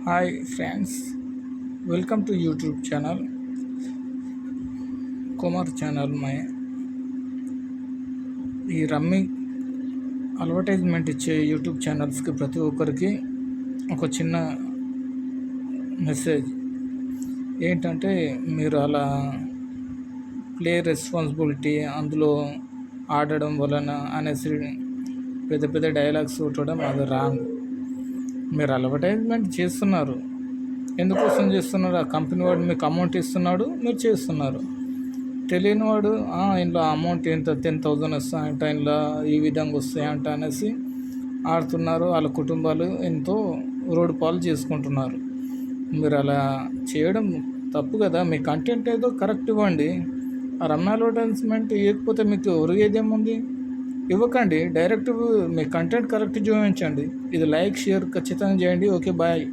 Hi friends, welcome to YouTube channel, Kumar channel. ఈ rummy advertisement ఇచ్చే YouTube ఛానల్స్కి ప్రతి ఒక్కరికి ఒక చిన్న మెసేజ్ ఏంటంటే మీరు అలా ప్లే రెస్పాన్సిబిలిటీ అందులో ఆడడం వలన అనేసి పెద్ద పెద్ద డైలాగ్స్ కొట్టడం అది రాంగ్. మీరు అడ్వర్టైజ్మెంట్ చేస్తున్నారు, ఎందుకోసం చేస్తున్నారు? ఆ కంపెనీ వాడు మీకు అమౌంట్ ఇస్తున్నాడు, మీరు చేస్తున్నారు. తెలియని వాడు ఇందులో అమౌంట్ ఎంత 10,000 వస్తాయంట, ఇందులో ఈ విధంగా వస్తాయంట అనేసి ఆడుతున్నారు. వాళ్ళ కుటుంబాలు ఎంతో రోడ్డు పాలు చేసుకుంటున్నారు. మీరు అలా చేయడం తప్పు కదా. మీ కంటెంట్ ఏదో కరెక్ట్ ఇవ్వండి. ఆ రమ్య అడ్వర్టైజ్మెంట్ ఇవ్వకపోతే మీకు ఒరిగేదేముంది? ఇవ్వకండి, డైరెక్ట్ మీ కంటెంట్ కరెక్ట్ చూపించండి. ఇది లైక్ షేర్ ఖచ్చితంగా చేయండి. Okay, bye.